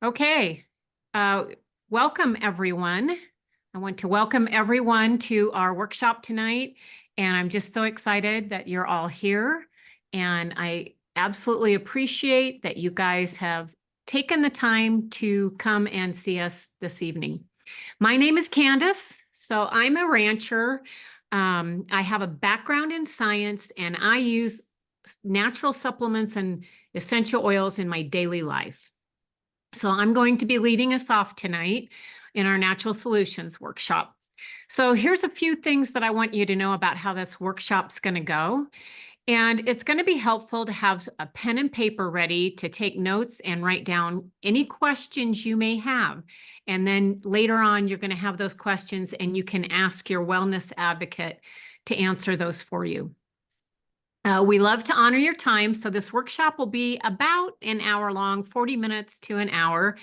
Okay, welcome everyone. I want to welcome everyone to our workshop tonight, and I'm just so excited that you're all here. And I absolutely appreciate that you guys have taken the time to come and see us this evening. My name is Candace, so I'm a rancher. I have a background in science, and I use natural supplements and essential oils in my daily life. So I'm going to be leading us off tonight in our Natural Solutions workshop. So here's a few things that I want you to know about how this workshop's going to go. And it's going to be helpful to have a pen and paper ready to take notes and write down any questions you may have. And then later on, you're going to have those questions and you can ask your wellness advocate to answer those for you. We love to honor your time, so this workshop will be about an hour long, 40 minutes to an hour,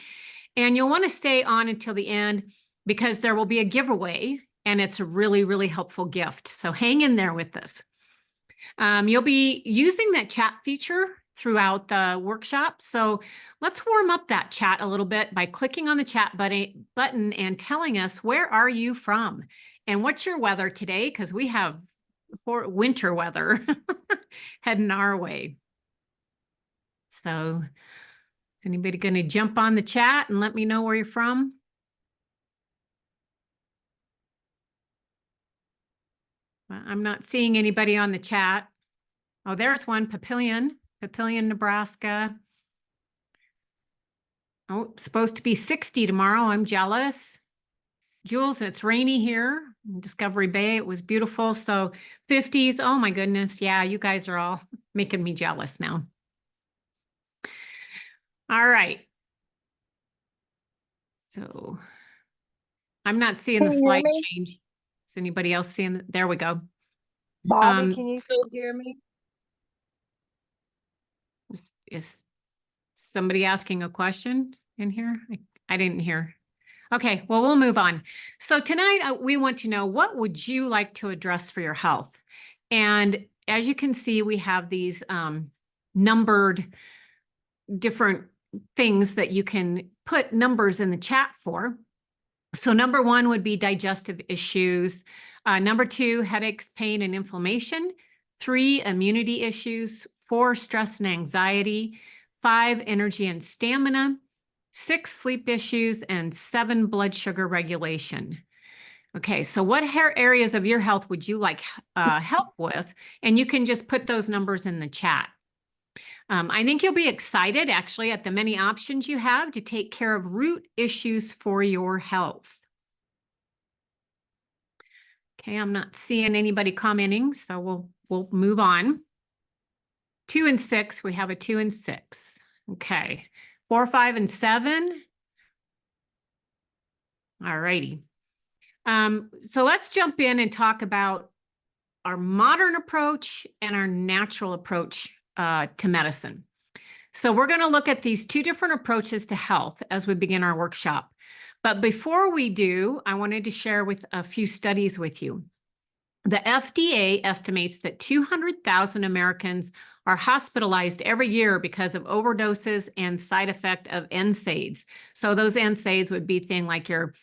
and you'll want to stay on until the end because there will be a giveaway, and it's a really, really helpful gift, so hang in there with us. You'll be using that chat feature throughout the workshop, so let's warm up that chat a little bit by clicking on the chat button and telling us where are you from and what's your weather today, because we have winter weather heading our way. So is anybody going to jump on the chat and let me know where you're from? Well, I'm not seeing anybody on the chat. Oh, there's one, Papillion, Nebraska. Oh, it's supposed to be 60 tomorrow. I'm jealous. Jules, it's rainy here in Discovery Bay. It was beautiful. So 50s. Oh my goodness. Yeah, you guys are all making me jealous now. All right. So I'm not seeing the slide change. Is anybody else seeing? There we go. Bobby, can you still hear me? Is somebody asking a question in here? I didn't hear. Okay, well, we'll move on. So tonight we want to know, what would you like to address for your health? And as you can see, we have these numbered different things that you can put numbers in the chat for. So number 1 would be digestive issues. Number 2, headaches, pain, and inflammation. 3, immunity issues. 4, stress and anxiety. 5, energy and stamina. 6, sleep issues, and 7, blood sugar regulation. Okay, so what areas of your health would you like help with? And you can just put those numbers in the chat. I think you'll be excited actually at the many options you have to take care of root issues for your health. Okay, I'm not seeing anybody commenting, so we'll move on. 2 and 6, we have a 2 and 6. Okay, 4, 5, and 7. All righty. So let's jump in and talk about our modern approach and our natural approach to medicine. So we're going to look at these 2 different approaches to health as we begin our workshop. But before we do, I wanted to share with a few studies with you. The FDA estimates that 200,000 Americans are hospitalized every year because of overdoses and side effect of NSAIDs. So those NSAIDs would be things like your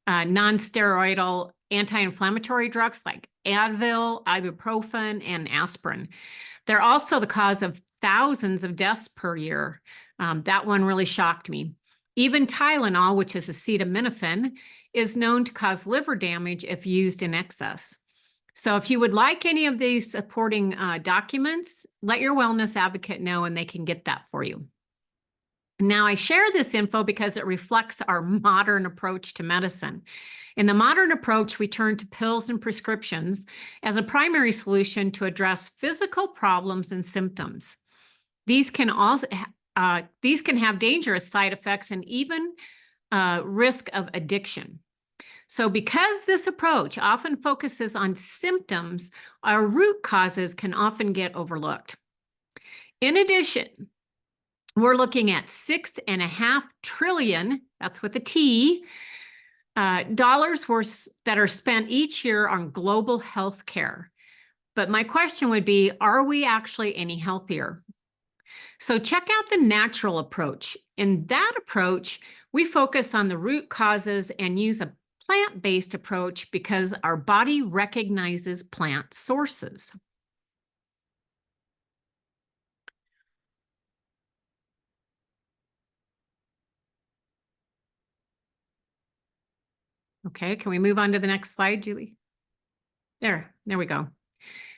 non-steroidal anti-inflammatory drugs like Advil, ibuprofen, and aspirin. They're also the cause of thousands of deaths per year. That one really shocked me. Even Tylenol, which is acetaminophen, is known to cause liver damage if used in excess. So if you would like any of these supporting documents, let your wellness advocate know and they can get that for you. Now, I share this info because it reflects our modern approach to medicine. In the modern approach, we turn to pills and prescriptions as a primary solution to address physical problems and symptoms. These can have dangerous side effects and even risk of addiction. So because this approach often focuses on symptoms, our root causes can often get overlooked. In addition, we're looking at $6.5 trillion, that's with a T, dollars worth that are spent each year on global health care. But my question would be, are we actually any healthier? So check out the natural approach. In that approach, we focus on the root causes and use a plant-based approach because our body recognizes plant sources. Okay, can we move on to the next slide, Julie? There we go.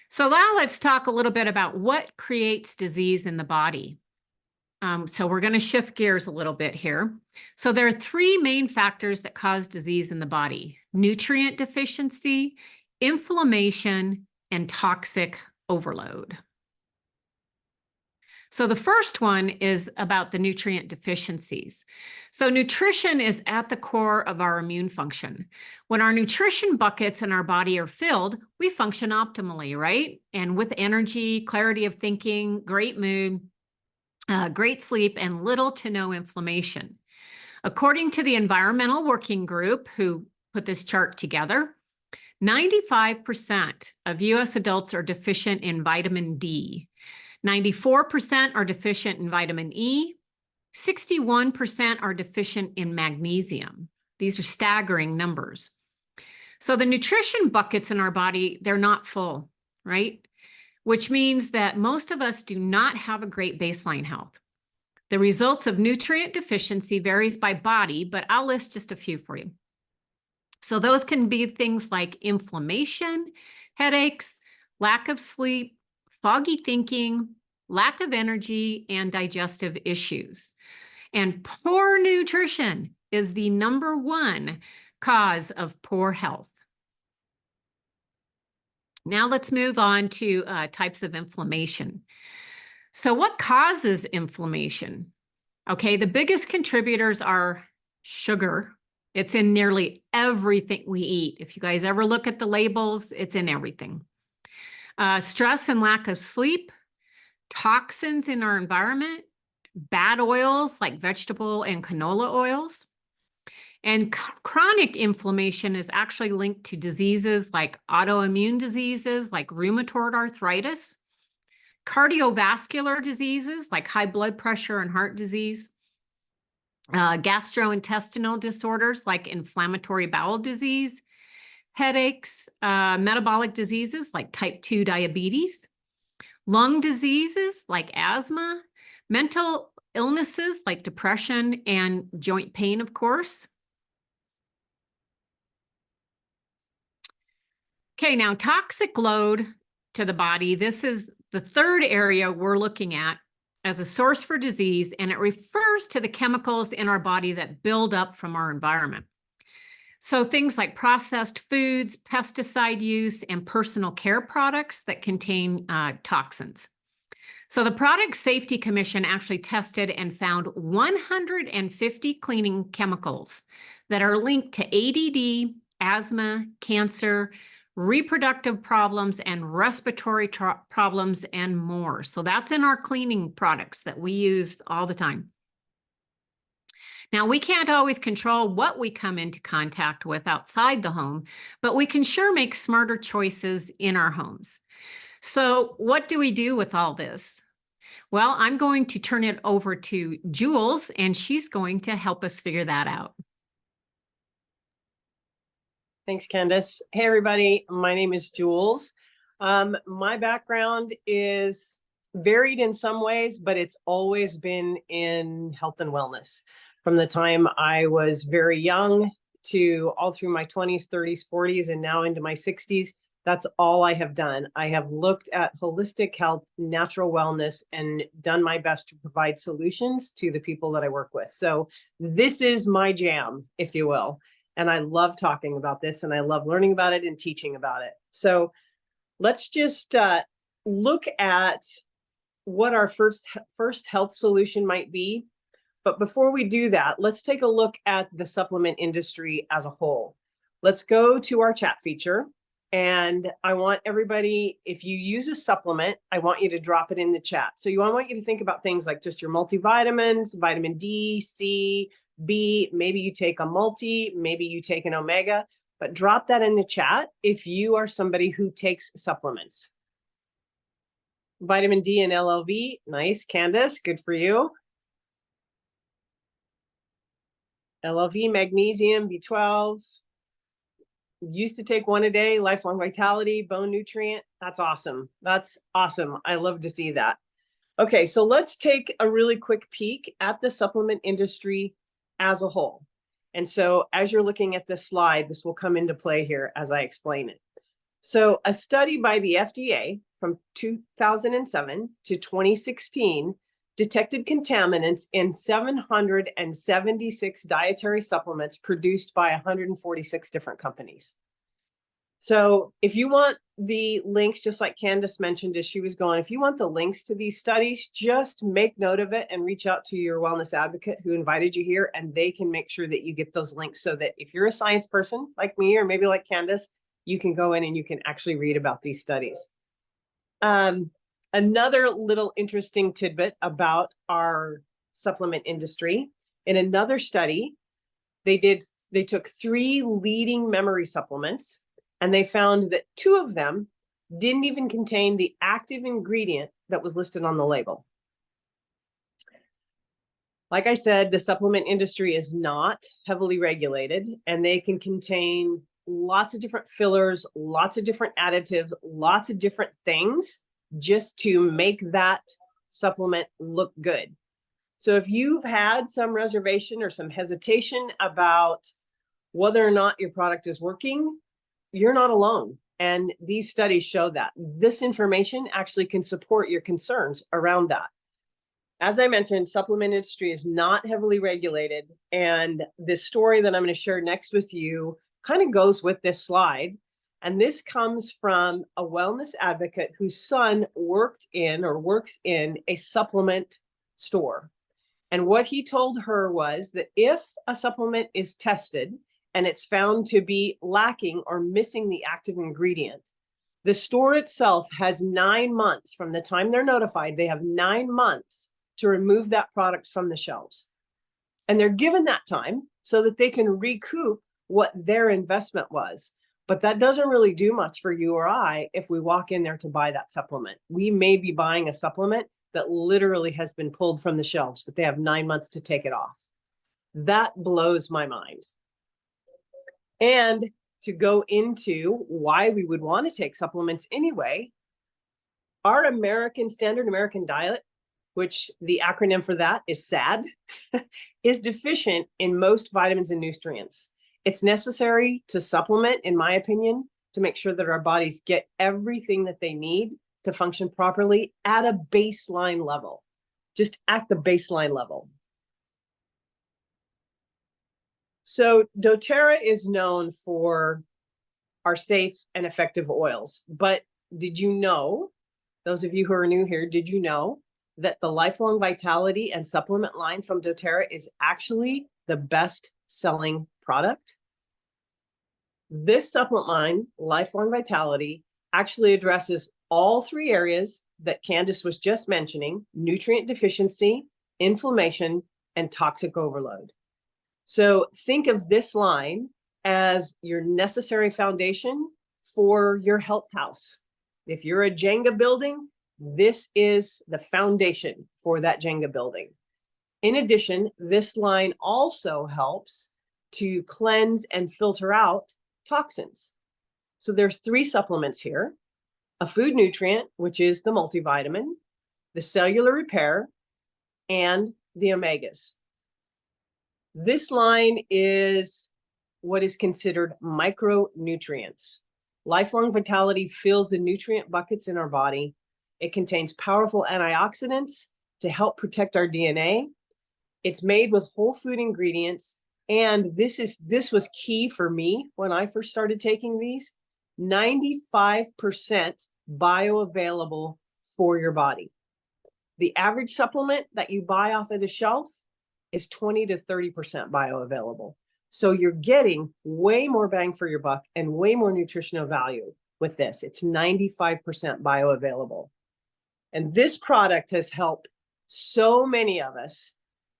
So now let's talk a little bit about what creates disease in the body. So we're going to shift gears a little bit here. So there are three main factors that cause disease in the body: nutrient deficiency, inflammation, and toxic overload. So the first one is about the nutrient deficiencies. So nutrition is at the core of our immune function. When our nutrition buckets in our body are filled, we function optimally, right? And with energy, clarity of thinking, great mood, great sleep, and little to no inflammation. According to the Environmental Working Group, who put this chart together, 95% of US adults are deficient in vitamin D. 94% are deficient in vitamin E. 61% are deficient in magnesium. These are staggering numbers. So the nutrition buckets in our body, they're not full, right? Which means that most of us do not have a great baseline health. The results of nutrient deficiency varies by body, but I'll list just a few for you. So those can be things like inflammation, headaches, lack of sleep, foggy thinking, lack of energy, and digestive issues. And poor nutrition is the #1 cause of poor health. Now let's move on to types of inflammation. So what causes inflammation? Okay, the biggest contributors are sugar. It's in nearly everything we eat. If you guys ever look at the labels, it's in everything. Stress and lack of sleep, toxins in our environment, bad oils like vegetable and canola oils. And chronic inflammation is actually linked to diseases like autoimmune diseases like rheumatoid arthritis, cardiovascular diseases like high blood pressure and heart disease, gastrointestinal disorders like inflammatory bowel disease, headaches, metabolic diseases like type 2 diabetes, lung diseases like asthma, mental illnesses like depression and joint pain, of course. Okay, now toxic load to the body. This is the third area we're looking at as a source for disease, and it refers to the chemicals in our body that build up from our environment. So things like processed foods, pesticide use, and personal care products that contain toxins. So the Product Safety Commission actually tested and found 150 cleaning chemicals that are linked to ADD, asthma, cancer, reproductive problems, and respiratory problems, and more. So that's in our cleaning products that we use all the time. Now, we can't always control what we come into contact with outside the home, but we can sure make smarter choices in our homes. So what do we do with all this? Well, I'm going to turn it over to Jules, and she's going to help us figure that out. Thanks, Candace. Hey, everybody. My name is Jules. My background is varied in some ways, but it's always been in health and wellness. From the time I was very young to all through my 20s, 30s, 40s, and now into my 60s, that's all I have done. I have looked at holistic health, natural wellness, and done my best to provide solutions to the people that I work with. So this is my jam, if you will. And I love talking about this, and I love learning about it and teaching about it. So let's just look at what our first health solution might be. But before we do that, let's take a look at the supplement industry as a whole. Let's go to our chat feature. And I want everybody, if you use a supplement, I want you to drop it in the chat. So I want you to think about things like just your multivitamins, vitamin D, C, B, maybe you take a multi, maybe you take an omega, but drop that in the chat if you are somebody who takes supplements. Vitamin D and LLV. Nice, Candace. Good for you. LLV, magnesium, B12. Used to take one a day, lifelong vitality, bone nutrient. That's awesome. That's awesome. I love to see that. Okay, so let's take a really quick peek at the supplement industry as a whole. And so as you're looking at this slide, this will come into play here as I explain it. So a study by the FDA from 2007 to 2016 detected contaminants in 776 dietary supplements produced by 146 different companies. So if you want the links, just like Candace mentioned as she was going, if you want the links to these studies, just make note of it and reach out to your wellness advocate who invited you here, and they can make sure that you get those links so that if you're a science person like me or maybe like Candace, you can go in and you can actually read about these studies. Another little interesting tidbit about our supplement industry, in another study, they took 3 leading memory supplements, and they found that 2 of them didn't even contain the active ingredient that was listed on the label. Like I said, the supplement industry is not heavily regulated, and they can contain lots of different fillers, lots of different additives, lots of different things just to make that supplement look good. So if you've had some reservation or some hesitation about whether or not your product is working, you're not alone. And these studies show that this information actually can support your concerns around that. As I mentioned, supplement industry is not heavily regulated. And this story that I'm going to share next with you kind of goes with this slide. And this comes from a wellness advocate whose son works in a supplement store. And what he told her was that if a supplement is tested and it's found to be lacking or missing the active ingredient, the store itself has 9 months from the time they're notified. They have 9 months to remove that product from the shelves. And they're given that time so that they can recoup what their investment was. But that doesn't really do much for you or I if we walk in there to buy that supplement. We may be buying a supplement that literally has been pulled from the shelves, but they have 9 months to take it off. That blows my mind. And to go into why we would want to take supplements anyway, our standard American diet, which the acronym for that is SAD, is deficient in most vitamins and nutrients. It's necessary to supplement, in my opinion, to make sure that our bodies get everything that they need to function properly at a baseline level, just at the baseline level. So doTERRA is known for our safe and effective oils. But did you know, those of you who are new here, did you know that the Lifelong Vitality and supplement line from doTERRA is actually the best-selling product? This supplement line, Lifelong Vitality, actually addresses all 3 areas that Candace was just mentioning: nutrient deficiency, inflammation, and toxic overload. So think of this line as your necessary foundation for your health house. If you're a Jenga building, this is the foundation for that Jenga building. In addition, this line also helps to cleanse and filter out toxins. So there's 3 supplements here: a food nutrient, which is the multivitamin, the cellular repair, and the omegas. This line is what is considered micronutrients. Lifelong Vitality fills the nutrient buckets in our body. It contains powerful antioxidants to help protect our DNA. It's made with whole food ingredients. And this was key for me when I first started taking these: 95% bioavailable for your body. The average supplement that you buy off of the shelf is 20 to 30% bioavailable. So you're getting way more bang for your buck and way more nutritional value with this. It's 95% bioavailable. And this product has helped so many of us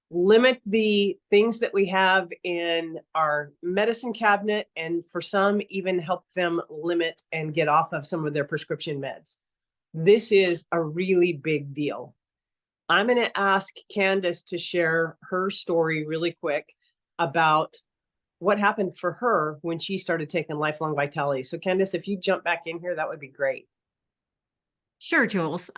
limit the things that we have in our medicine cabinet, and for some even help them limit and get off of some of their prescription meds. This is a really big deal. I'm going to ask Candace to share her story really quick about what happened for her when she started taking Lifelong Vitality. So Candace, if you jump back in here, that would be great. Sure, Jules.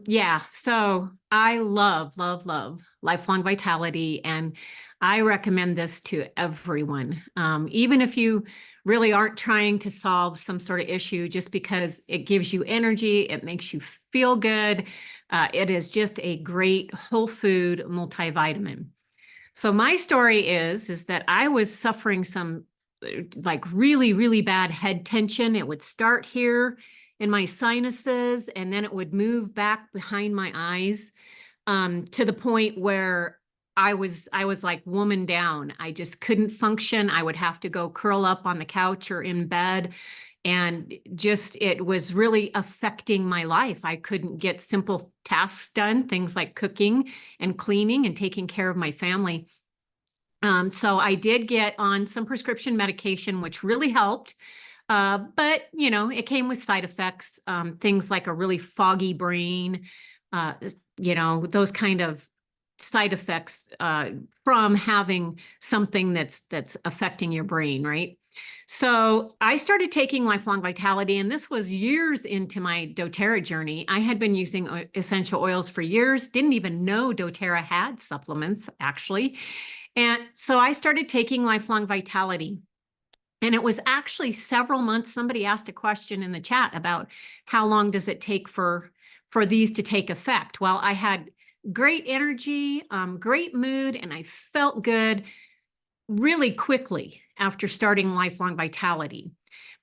Yeah, so I love Lifelong Vitality, and I recommend this to everyone. Even if you really aren't trying to solve some sort of issue, just because it gives you energy, it makes you feel good. It is just a great whole food multivitamin. So my story is that I was suffering some like really bad head tension. It would start here in my sinuses, and then it would move back behind my eyes, to the point where I was like woman down. I just couldn't function. I would have to go curl up on the couch or in bed. And just, it was really affecting my life. I couldn't get simple tasks done, things like cooking and cleaning and taking care of my family. So I did get on some prescription medication, which really helped. But, you know, it came with side effects, things like a really foggy brain, you know, those kind of side effects from having something that's affecting your brain, right? So I started taking Lifelong Vitality, and this was years into my doTERRA journey. I had been using essential oils for years, didn't even know doTERRA had supplements, actually. And so I started taking Lifelong Vitality. And it was actually several months. Somebody asked a question in the chat about how long does it take for these to take effect? Well, I had great energy, great mood, and I felt good really quickly after starting Lifelong Vitality.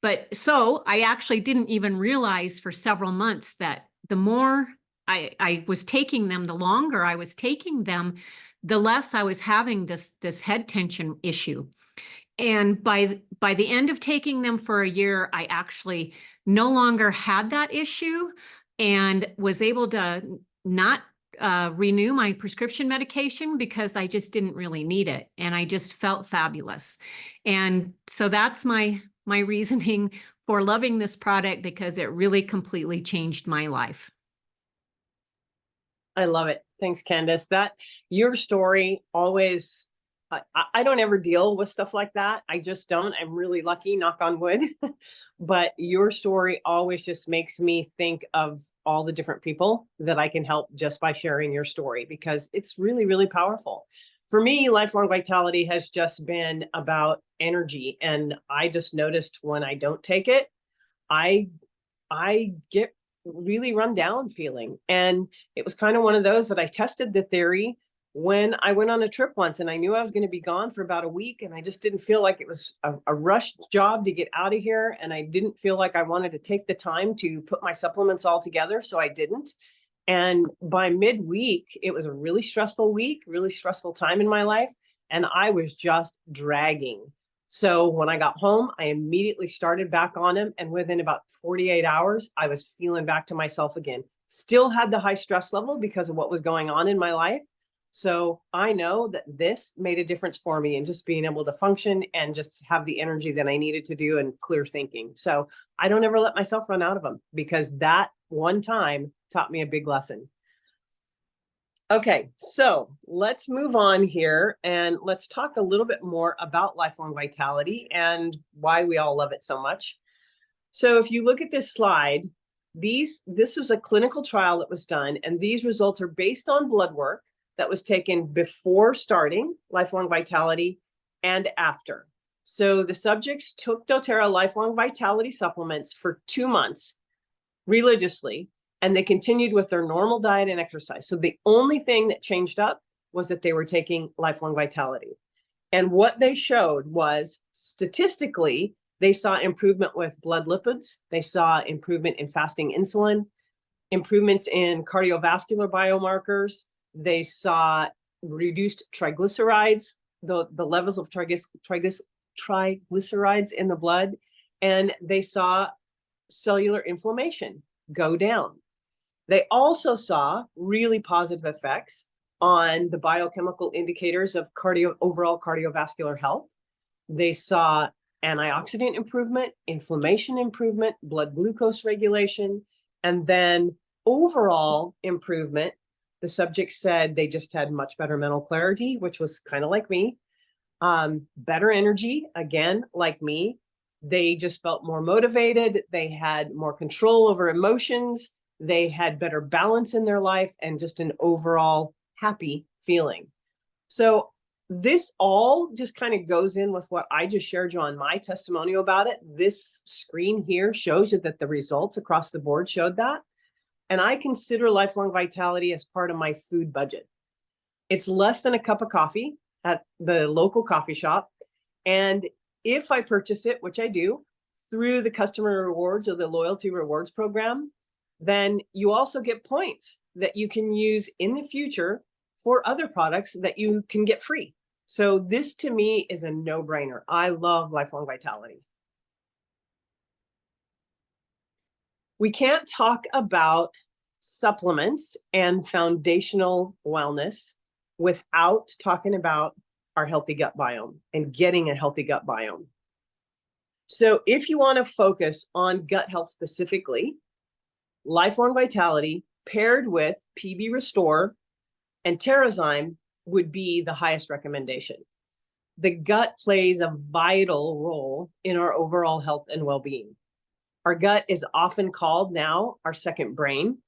But so I actually didn't even realize for several months that the more I was taking them, the longer I was taking them, the less I was having this head tension issue. And by the end of taking them for a year, I actually no longer had that issue and was able to not renew my prescription medication because I just didn't really need it. And I just felt fabulous. And so that's my reasoning for loving this product, because it really completely changed my life. I love it. Thanks, Candace. That your story always, I don't ever deal with stuff like that. I just don't. I'm really lucky, knock on wood. But your story always just makes me think of all the different people that I can help just by sharing your story, because it's really powerful. For me, Lifelong Vitality has just been about energy. And I just noticed when I don't take it, I get really run down feeling. And it was kind of one of those that I tested the theory when I went on a trip once, and I knew I was going to be gone for about a week, and I just didn't feel like it was a rushed job to get out of here. And I didn't feel like I wanted to take the time to put my supplements all together. So I didn't. And by midweek, it was a really stressful week, really stressful time in my life. And I was just dragging. So when I got home, I immediately started back on them. And within about 48 hours, I was feeling back to myself again. Still had the high stress level because of what was going on in my life. So I know that this made a difference for me in just being able to function and just have the energy that I needed to do and clear thinking. So I don't ever let myself run out of them, because that one time taught me a big lesson. Okay, so let's move on here and let's talk a little bit more about Lifelong Vitality and why we all love it so much. So if you look at this slide, this was a clinical trial that was done, and these results are based on blood work that was taken before starting Lifelong Vitality and after. So the subjects took doTERRA Lifelong Vitality supplements for 2 months religiously, and they continued with their normal diet and exercise. So the only thing that changed up was that they were taking Lifelong Vitality. And what they showed was, statistically, they saw improvement with blood lipids. They saw improvement in fasting insulin, improvements in cardiovascular biomarkers. They saw reduced triglycerides, the levels of triglycerides in the blood, and they saw cellular inflammation go down. They also saw really positive effects on the biochemical indicators of overall cardiovascular health. They saw antioxidant improvement, inflammation improvement, blood glucose regulation, and then overall improvement, the subject said they just had much better mental clarity, which was kind of like me. Better energy, again, like me. They just felt more motivated. They had more control over emotions. They had better balance in their life and just an overall happy feeling. So this all just kind of goes in with what I just shared you on my testimonial about it. This screen here shows you that the results across the board showed that. And I consider lifelong vitality as part of my food budget. It's less than a cup of coffee at the local coffee shop. And if I purchase it, which I do, through the customer rewards or the loyalty rewards program, then you also get points that you can use in the future for other products that you can get free. So this to me is a no-brainer. I love lifelong vitality. We can't talk about supplements and foundational wellness without talking about our healthy gut biome and getting a healthy gut biome. So if you want to focus on gut health specifically, lifelong vitality paired with PB Restore and TerraZyme would be the highest recommendation. The gut plays a vital role in our overall health and well-being. Our gut is often called now our second brain,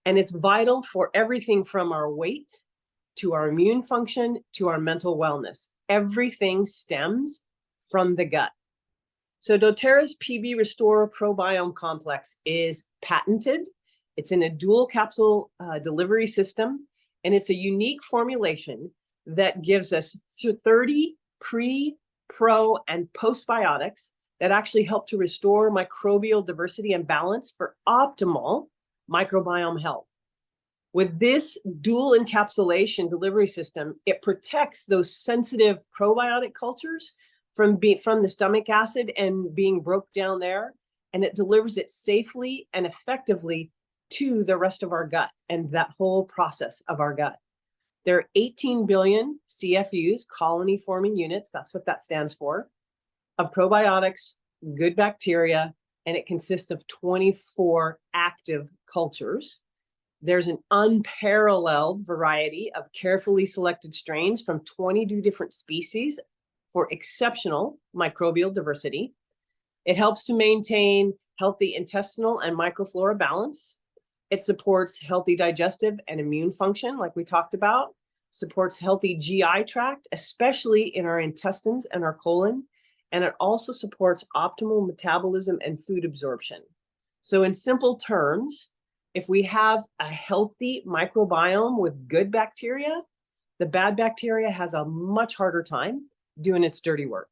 and it's vital for everything from our weight to our immune function to our mental wellness. Everything stems from the gut. So doTERRA's PB Restore Probiome Complex is patented. It's in a dual capsule delivery system, and it's a unique formulation that gives us 30 pre, pro, and postbiotics that actually help to restore microbial diversity and balance for optimal microbiome health. With this dual encapsulation delivery system, it protects those sensitive probiotic cultures from the stomach acid and being broke down there, and it delivers it safely and effectively to the rest of our gut and that whole process of our gut. There are 18 billion CFUs, colony forming units, that's what that stands for, of probiotics, good bacteria, and it consists of 24 active cultures. There's an unparalleled variety of carefully selected strains from 22 different species for exceptional microbial diversity. It helps to maintain healthy intestinal and microflora balance. It supports healthy digestive and immune function, like we talked about, supports healthy GI tract, especially in our intestines and our colon, and it also supports optimal metabolism and food absorption. So in simple terms, if we have a healthy microbiome with good bacteria, the bad bacteria has a much harder time doing its dirty work.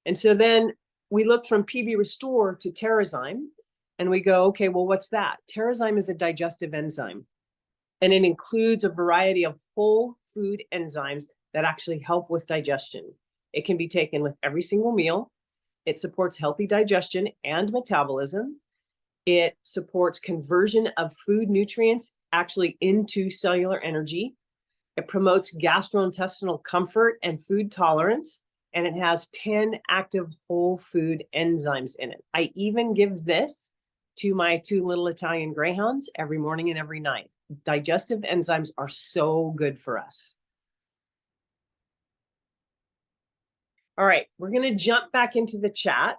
And so then we look from PB Restore to TerraZyme, and we go, okay, well, what's that? TerraZyme is a digestive enzyme, and it includes a variety of whole food enzymes that actually help with digestion. It can be taken with every single meal. It supports healthy digestion and metabolism. It supports conversion of food nutrients actually into cellular energy. It promotes gastrointestinal comfort and food tolerance, and it has 10 active whole food enzymes in it. I even give this to my 2 little Italian greyhounds every morning and every night. Digestive enzymes are so good for us. All right, we're going to jump back into the chat.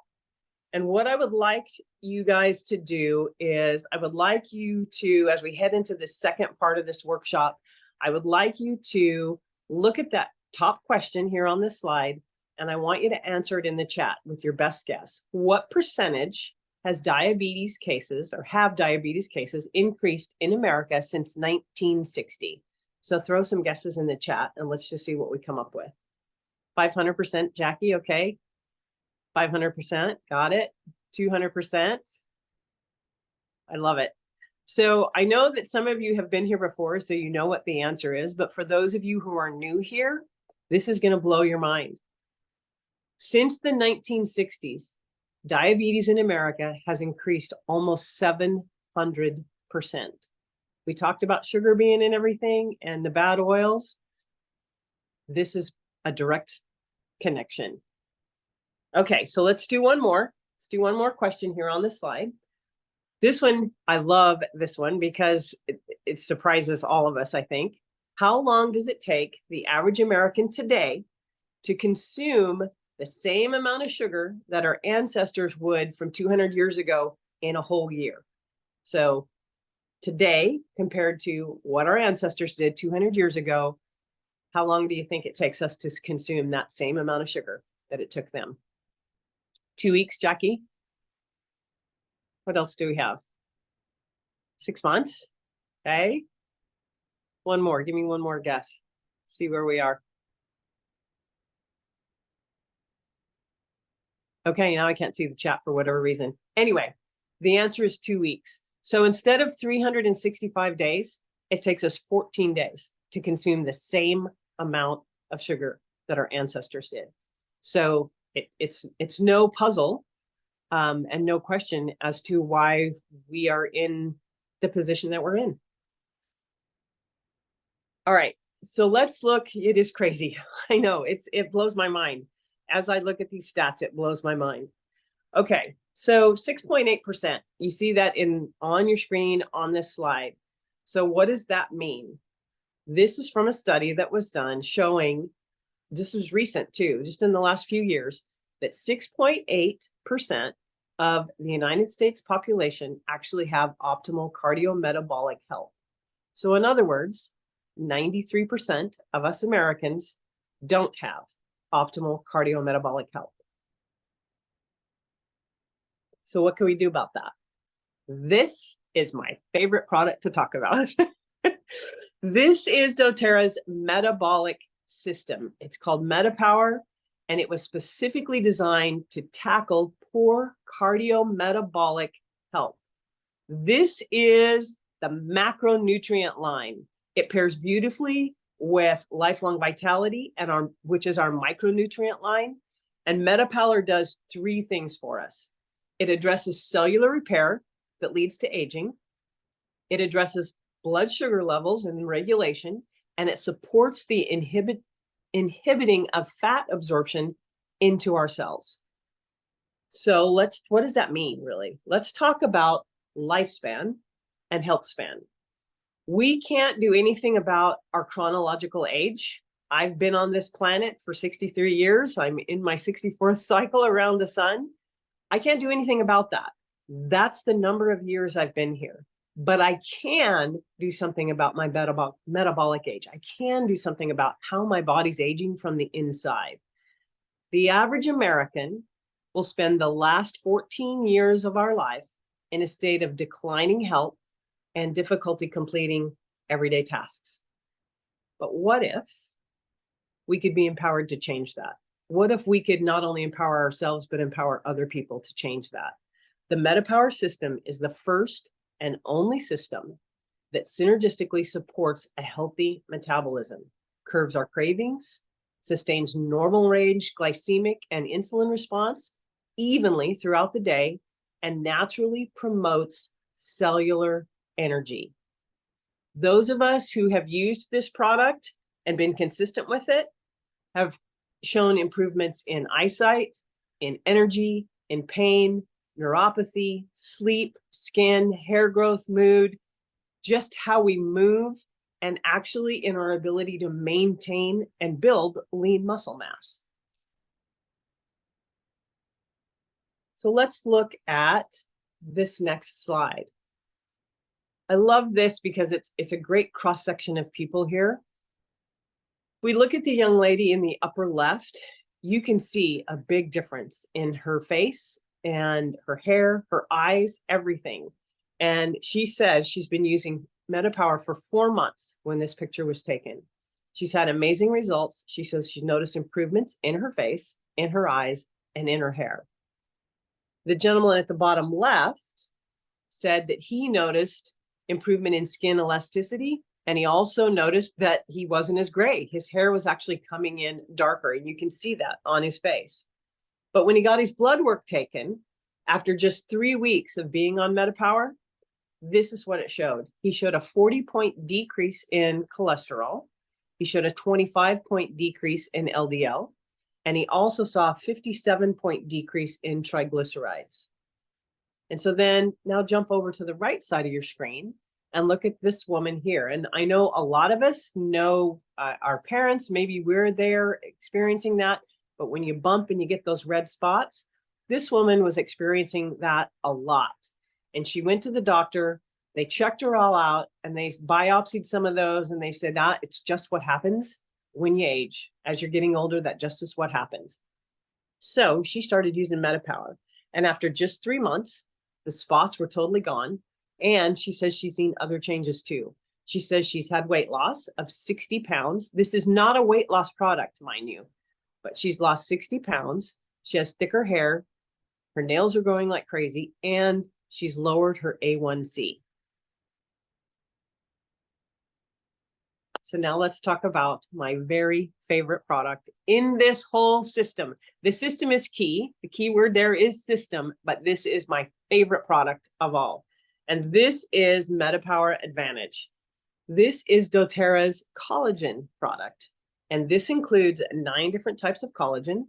And what I would like you guys to do is I would like you to, as we head into the second part of this workshop, I would like you to look at that top question here on this slide, and I want you to answer it in the chat with your best guess. What percentage has diabetes cases or have diabetes cases increased in America since 1960? So throw some guesses in the chat and let's just see what we come up with. 500%, Jackie, okay. 500%, got it. 200%. I love it. So I know that some of you have been here before, so you know what the answer is. But for those of you who are new here, this is going to blow your mind. Since the 1960s, diabetes in America has increased almost 700%. We talked about sugar being in everything and the bad oils. This is a direct connection. Okay, so let's do one more. Let's do one more question here on this slide. This one, I love this one because it surprises all of us, I think. How long does it take the average American today to consume the same amount of sugar that our ancestors would from 200 years ago in a whole year? So today, compared to what our ancestors did 200 years ago, how long do you think it takes us to consume that same amount of sugar that it took them? 2 weeks, Jackie? What else do we have? 6 months? Okay. One more. Give me one more guess. See where we are. Okay, now I can't see the chat for whatever reason. Anyway, the answer is 2 weeks. So instead of 365 days, it takes us 14 days to consume the same amount of sugar that our ancestors did. So it's no puzzle and no question as to why we are in the position that we're in. All right, so let's look. It is crazy. I know it blows my mind. As I look at these stats, it blows my mind. Okay, so 6.8%. You see that on your screen on this slide. So what does that mean? This is from a study that was done showing, this was recent too, just in the last few years, that 6.8% of the United States population actually have optimal cardiometabolic health. So in other words, 93% of us Americans don't have optimal cardiometabolic health. So what can we do about that? This is my favorite product to talk about. This is doTERRA's metabolic system. It's called Metapower, and it was specifically designed to tackle poor cardiometabolic health. This is the macronutrient line. It pairs beautifully with Lifelong Vitality, which is our micronutrient line. And Metapower does 3 things for us. It addresses cellular repair that leads to aging. It addresses blood sugar levels and regulation, and it supports the inhibiting of fat absorption into our cells. So what does that mean, really? Let's talk about lifespan and health span. We can't do anything about our chronological age. I've been on this planet for 63 years. I'm in my 64th cycle around the sun. I can't do anything about that. That's the number of years I've been here. But I can do something about my metabolic age. I can do something about how my body's aging from the inside. The average American will spend the last 14 years of our life in a state of declining health and difficulty completing everyday tasks. But what if we could be empowered to change that? What if we could not only empower ourselves, but empower other people to change that? The Metapower system is the first and only system that synergistically supports a healthy metabolism, curbs our cravings, sustains normal range glycemic and insulin response evenly throughout the day, and naturally promotes cellular energy. Those of us who have used this product and been consistent with it have shown improvements in eyesight, in energy, in pain, neuropathy, sleep, skin, hair growth, mood, just how we move, and actually in our ability to maintain and build lean muscle mass. So let's look at this next slide. I love this because it's a great cross-section of people here. If we look at the young lady in the upper left, you can see a big difference in her face and her hair, her eyes, everything. And she says she's been using Metapower for 4 months when this picture was taken. She's had amazing results. She says she's noticed improvements in her face, in her eyes, and in her hair. The gentleman at the bottom left said that he noticed improvement in skin elasticity, and he also noticed that he wasn't as gray. His hair was actually coming in darker, and you can see that on his face. But when he got his blood work taken, after just 3 weeks of being on Metapower, this is what it showed. He showed a 40-point decrease in cholesterol. He showed a 25-point decrease in LDL. And he also saw a 57-point decrease in triglycerides. And so then now jump over to the right side of your screen and look at this woman here. And I know a lot of us know our parents, maybe we're there experiencing that, but when you bump and you get those red spots, this woman was experiencing that a lot. And she went to the doctor, they checked her all out, and they biopsied some of those, and they said, it's just what happens when you age. As you're getting older, that just is what happens. So she started using Metapower. And after just 3 months, the spots were totally gone. And she says she's seen other changes too. She says she's had weight loss of 60 pounds. This is not a weight loss product, mind you, but she's lost 60 pounds. She has thicker hair. Her nails are growing like crazy, and she's lowered her A1C. So now let's talk about my very favorite product in this whole system. The system is key. The key word there is system, but this is my favorite product of all. And this is Metapower Advantage. This is doTERRA's collagen product. And this includes 9 different types of collagen.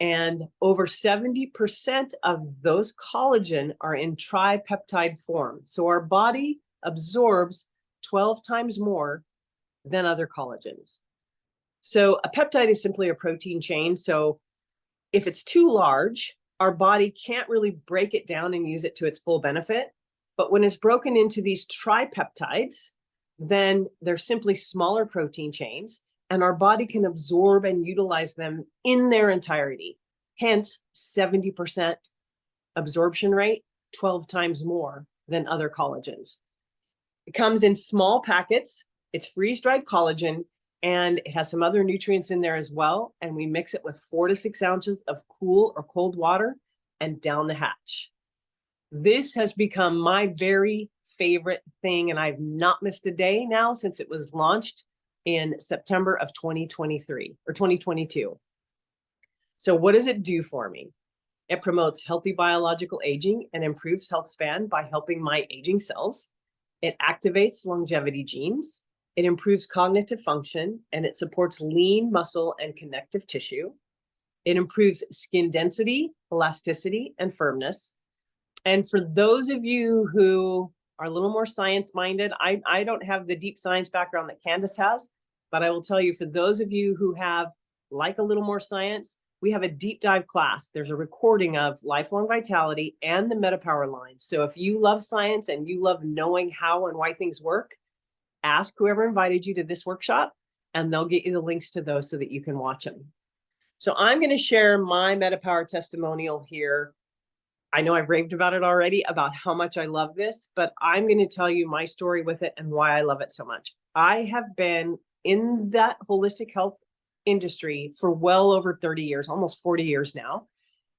And over 70% of those collagen are in tripeptide form. So our body absorbs 12 times more than other collagens. So a peptide is simply a protein chain. So if it's too large, our body can't really break it down and use it to its full benefit. But when it's broken into these tripeptides, then they're simply smaller protein chains, and our body can absorb and utilize them in their entirety. Hence, 70% absorption rate, 12 times more than other collagens. It comes in small packets. It's freeze-dried collagen, and it has some other nutrients in there as well. And we mix it with 4 to 6 ounces of cool or cold water and down the hatch. This has become my very favorite thing, and I've not missed a day now since it was launched in September of 2023 or 2022. So what does it do for me? It promotes healthy biological aging and improves health span by helping my aging cells. It activates longevity genes. It improves cognitive function, and it supports lean muscle and connective tissue. It improves skin density, elasticity, and firmness. And for those of you who are a little more science-minded, I don't have the deep science background that Candace has, but I will tell you, for those of you who have like a little more science, we have a deep dive class. There's a recording of Lifelong Vitality and the Metapower line. So if you love science and you love knowing how and why things work, ask whoever invited you to this workshop, and they'll get you the links to those so that you can watch them. So I'm going to share my Metapower testimonial here. I know I've raved about it already, about how much I love this, but I'm going to tell you my story with it and why I love it so much. I have been in that holistic health industry for well over 30 years, almost 40 years now.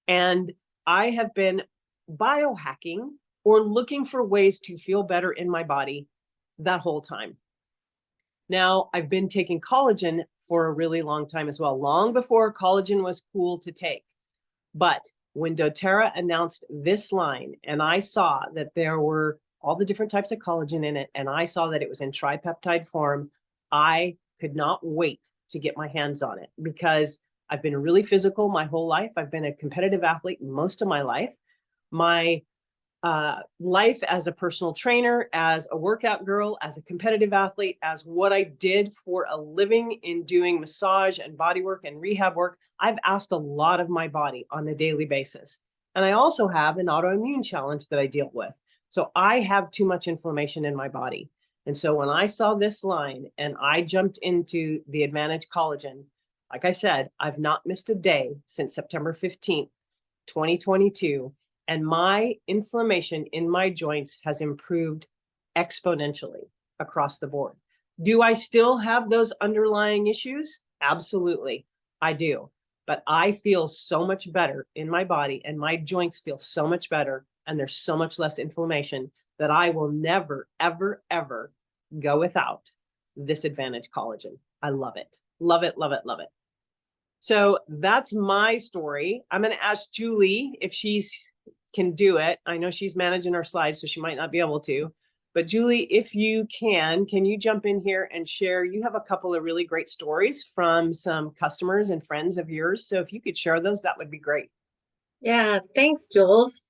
And I have been biohacking or looking for ways to feel better in my body that whole time. Now, I've been taking collagen for a really long time as well, long before collagen was cool to take. But when doTERRA announced this line, and I saw that there were all the different types of collagen in it, and I saw that it was in tripeptide form, I could not wait to get my hands on it, because I've been really physical my whole life. I've been a competitive athlete most of my life. My life as a personal trainer, as a workout girl, as a competitive athlete, as what I did for a living in doing massage and body work and rehab work, I've asked a lot of my body on a daily basis. And I also have an autoimmune challenge that I deal with. So I have too much inflammation in my body. And so when I saw this line and I jumped into the Advantage Collagen, like I said, I've not missed a day since September 15th, 2022. And my inflammation in my joints has improved exponentially across the board. Do I still have those underlying issues? Absolutely, I do. But I feel so much better in my body, and my joints feel so much better, and there's so much less inflammation that I will never, ever, ever go without this Advantage Collagen. I love it. Love it, love it, love it. So that's my story. I'm going to ask Julie if she's can do it. I know she's managing our slides, so she might not be able to. But Julie, if you can you jump in here and share? You have a couple of really great stories from some customers and friends of yours. So if you could share those, that would be great. Yeah, thanks, Jules.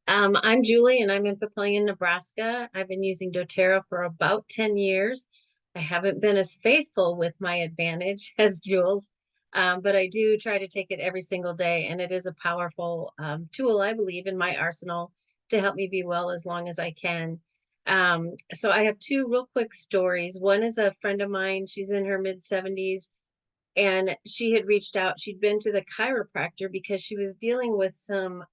I'm Julie and I'm in Papillion, Nebraska. I've been using doTERRA for about 10 years. I haven't been as faithful with my advantage as Jules, but I do try to take it every single day. And it is a powerful tool, I believe, in my arsenal to help me be well as long as I can. So I have two real quick stories. One is a friend of mine. She's in her mid 70s. And she had reached out. She'd been to the chiropractor because she was dealing with some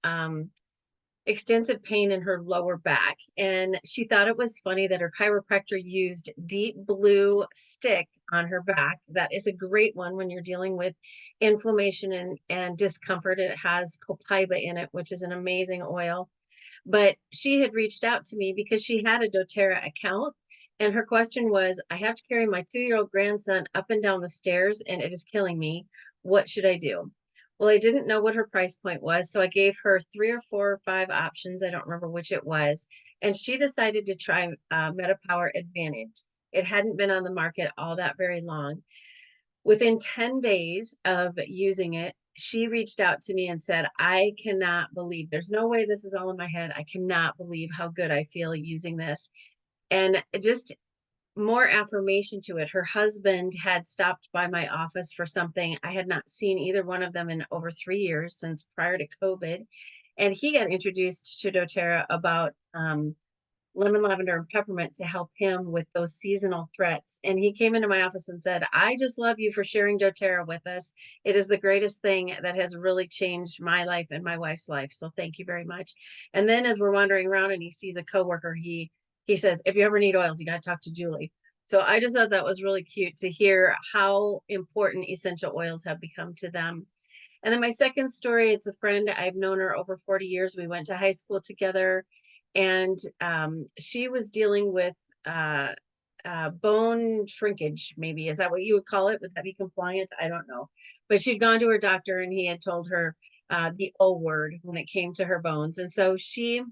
extensive pain in her lower back. And she thought it was funny that her chiropractor used deep blue stick on her back. That is a great one when you're dealing with inflammation and discomfort. It has copaiba in it, which is an amazing oil. But she had reached out to me because she had a doTERRA account. And her question was, I have to carry my 2-year-old grandson up and down the stairs and it is killing me. What should I do? Well, I didn't know what her price point was, so I gave her 3 or 4 or 5 options. I don't remember which it was. And she decided to try Metapower Advantage. It hadn't been on the market all that very long. Within 10 days of using it, she reached out to me and said, I cannot believe, there's no way this is all in my head. I cannot believe how good I feel using this. And just more affirmation to it. Her husband had stopped by my office for something. I had not seen either one of them in over 3 years since prior to COVID. And he got introduced to doTERRA about lemon, lavender, and peppermint to help him with those seasonal threats. And he came into my office and said, I just love you for sharing doTERRA with us. It is the greatest thing that has really changed my life and my wife's life. So thank you very much. And then as we're wandering around and he sees a coworker, he says, if you ever need oils, you got to talk to Julie. So I just thought that was really cute to hear how important essential oils have become to them. And then my second story, it's a friend. I've known her over 40 years. We went to high school together. And she was dealing with bone shrinkage, maybe. Is that what you would call it? Would that be compliant? I don't know. But she'd gone to her doctor and he had told her the O word when it came to her bones. And so she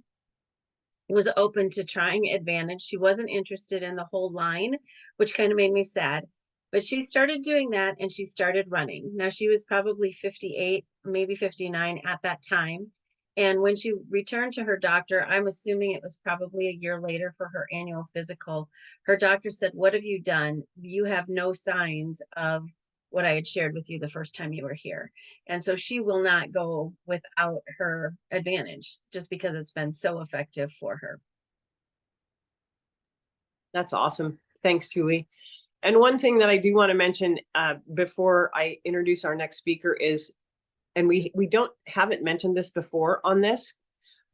was open to trying Advantage. She wasn't interested in the whole line, which kind of made me sad. But she started doing that and she started running. Now she was probably 58, maybe 59 at that time. And when she returned to her doctor, I'm assuming it was probably a year later for her annual physical, her doctor said, what have you done? You have no signs of what I had shared with you the first time you were here. And so she will not go without her Advantage just because it's been so effective for her. That's awesome. Thanks, Julie. And one thing that I do want to mention before I introduce our next speaker is, and we haven't mentioned this before on this,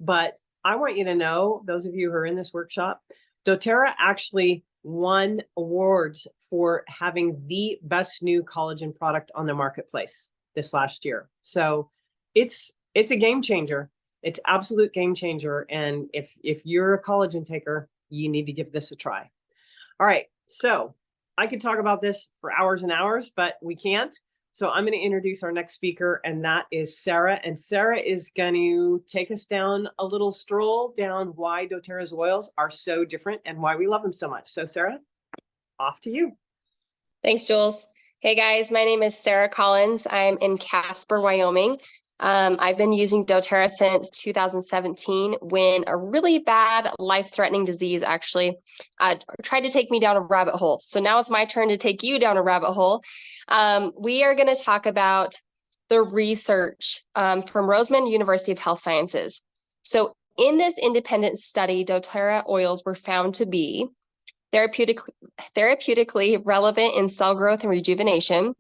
but I want you to know, those of you who are in this workshop, doTERRA actually won awards for having the best new collagen product on the marketplace this last year. So it's a game changer. It's absolute game changer. And if you're a collagen taker, you need to give this a try. All right. So I could talk about this for hours and hours, but we can't. So I'm going to introduce our next speaker, and that is Sarah. And Sarah is going to take us down a little stroll down why doTERRA's oils are so different and why we love them so much. So Sarah, off to you. Thanks, Jules. Hey guys, my name is Sarah Collins. I'm in Casper, Wyoming. I've been using doTERRA since 2017 when a really bad life-threatening disease actually tried to take me down a rabbit hole. So now it's my turn to take you down a rabbit hole. We are going to talk about the research from Roseman University of Health Sciences. So in this independent study, doTERRA oils were found to be therapeutically relevant in cell growth and rejuvenation,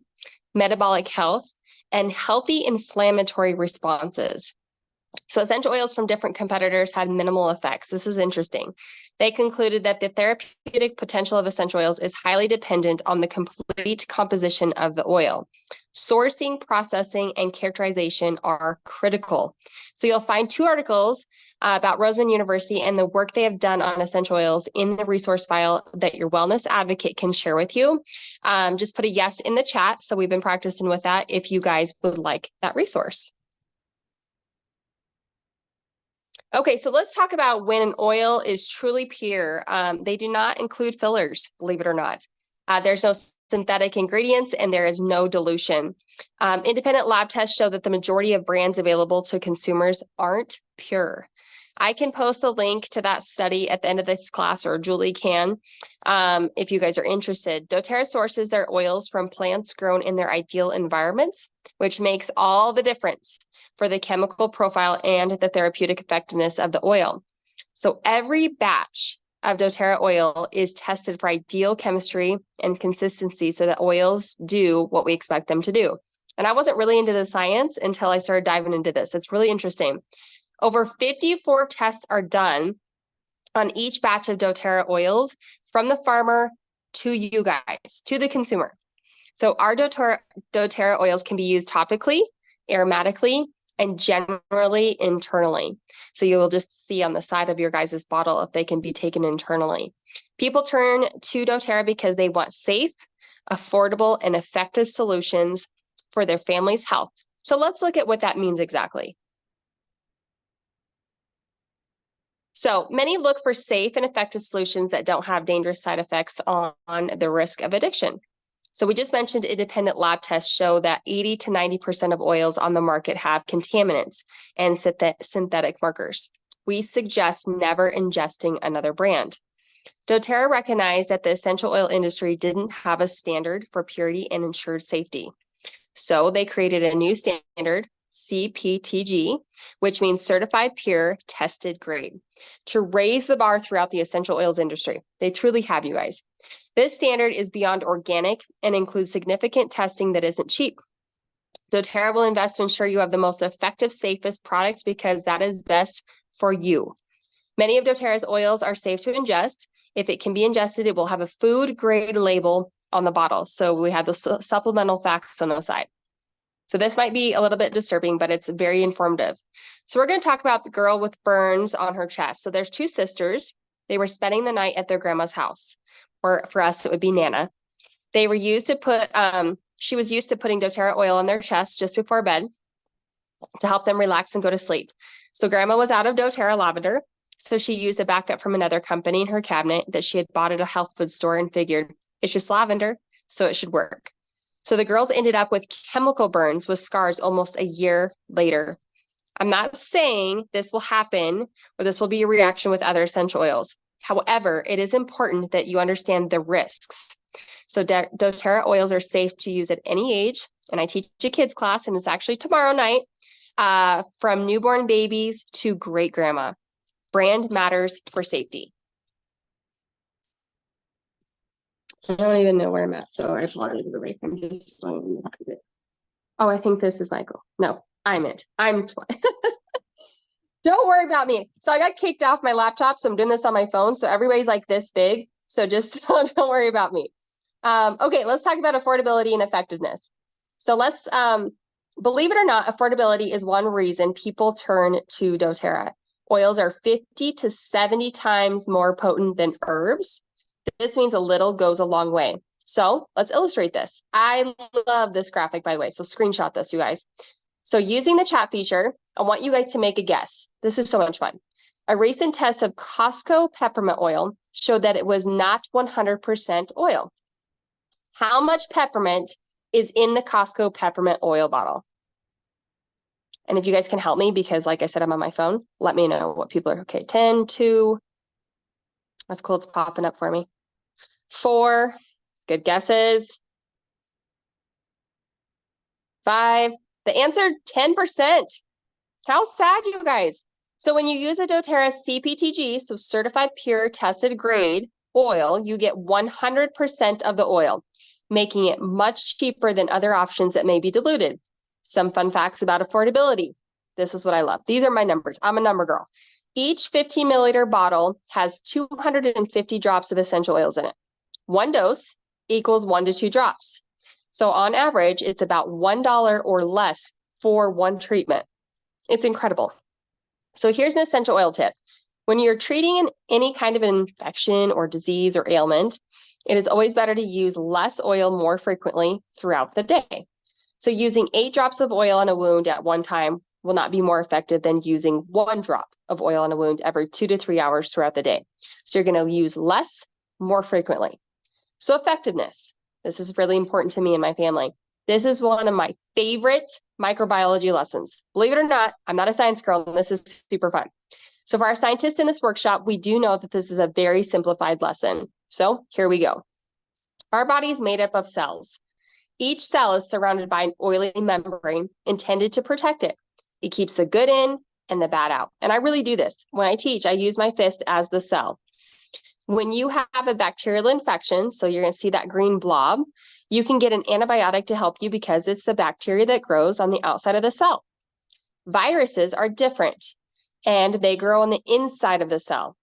metabolic health, and healthy inflammatory responses. So essential oils from different competitors had minimal effects. This is interesting. They concluded that the therapeutic potential of essential oils is highly dependent on the complete composition of the oil. Sourcing, processing, and characterization are critical. So you'll find 2 articles about Roseman University and the work they have done on essential oils in the resource file that your wellness advocate can share with you. Just put a yes in the chat. So we've been practicing with that if you guys would like that resource. Okay, so let's talk about when an oil is truly pure. They do not include fillers, believe it or not. There's no synthetic ingredients and there is no dilution. Independent lab tests show that the majority of brands available to consumers aren't pure. I can post the link to that study at the end of this class, or Julie can, if you guys are interested. doTERRA sources their oils from plants grown in their ideal environments, which makes all the difference for the chemical profile and the therapeutic effectiveness of the oil. So every batch of doTERRA oil is tested for ideal chemistry and consistency so that oils do what we expect them to do. And I wasn't really into the science until I started diving into this. It's really interesting. Over 54 tests are done on each batch of doTERRA oils from the farmer to you guys, to the consumer. So our doTERRA oils can be used topically, aromatically, and generally internally. So you will just see on the side of your guys' bottle if they can be taken internally. People turn to doTERRA because they want safe, affordable, and effective solutions for their family's health. So let's look at what that means exactly. So many look for safe and effective solutions that don't have dangerous side effects on the risk of addiction. So we just mentioned independent lab tests show that 80 to 90% of oils on the market have contaminants and synthetic markers. We suggest never ingesting another brand. doTERRA recognized that the essential oil industry didn't have a standard for purity and ensured safety. So they created a new standard, CPTG, which means certified pure tested grade, to raise the bar throughout the essential oils industry. They truly have, you guys. This standard is beyond organic and includes significant testing that isn't cheap. doTERRA will invest to ensure you have the most effective, safest product because that is best for you. Many of doTERRA's oils are safe to ingest. If it can be ingested, it will have a food grade label on the bottle. So we have the supplemental facts on the side. So this might be a little bit disturbing, but it's very informative. So we're going to talk about the girl with burns on her chest. So there's two sisters. They were spending the night at their grandma's house, or for us, it would be Nana. They were used to put, she was used to putting doTERRA oil on their chest just before bed to help them relax and go to sleep. So grandma was out of doTERRA lavender. So she used a backup from another company in her cabinet that she had bought at a health food store and figured it's just lavender, so it should work. So the girls ended up with chemical burns with scars almost a year later. I'm not saying this will happen or this will be a reaction with other essential oils. However, it is important that you understand the risks. So doTERRA oils are safe to use at any age. And I teach a kids class, and it's actually tomorrow night, from newborn babies to great grandma. Brand matters for safety. I don't even know where I'm at, so I apologize for the break. I'm just going to it. Oh, I think this is Michael. No, I'm it. I'm Don't worry about me. So I got kicked off my laptop, so I'm doing this on my phone. So everybody's like this big. So just don't worry about me. Okay, let's talk about affordability and effectiveness. So let's, believe it or not, affordability is one reason people turn to doTERRA. Oils are 50 to 70 times more potent than herbs. This means a little goes a long way. So let's illustrate this. I love this graphic, by the way. So screenshot this, you guys. So using the chat feature, I want you guys to make a guess. This is so much fun. A recent test of Costco peppermint oil showed that it was not 100% oil. How much peppermint is in the Costco peppermint oil bottle? And if you guys can help me, because like I said, I'm on my phone, let me know what people are. Okay, 10, 2. That's cool. It's popping up for me. 4. Good guesses. 5. The answer, 10%. How sad, you guys. So when you use a doTERRA CPTG, so certified pure tested grade oil, you get 100% of the oil, making it much cheaper than other options that may be diluted. Some fun facts about affordability. This is what I love. These are my numbers. I'm a number girl. Each 15 milliliter bottle has 250 drops of essential oils in it. One dose equals 1 to 2 drops. So on average, it's about $1 or less for one treatment. It's incredible. So here's an essential oil tip. When you're treating any kind of an infection or disease or ailment, it is always better to use less oil more frequently throughout the day. So using 8 drops of oil on a wound at one time will not be more effective than using 1 drop of oil on a wound every 2 to 3 hours throughout the day. So you're going to use less more frequently. So effectiveness. This is really important to me and my family. This is one of my favorite microbiology lessons. Believe it or not, I'm not a science girl, and this is super fun. So for our scientists in this workshop, we do know that this is a very simplified lesson. So here we go. Our body is made up of cells. Each cell is surrounded by an oily membrane intended to protect it. It keeps the good in and the bad out. And I really do this. When I teach, I use my fist as the cell. When you have a bacterial infection, so you're going to see that green blob, you can get an antibiotic to help you because it's the bacteria that grows on the outside of the cell. Viruses are different, and they grow on the inside of the cell.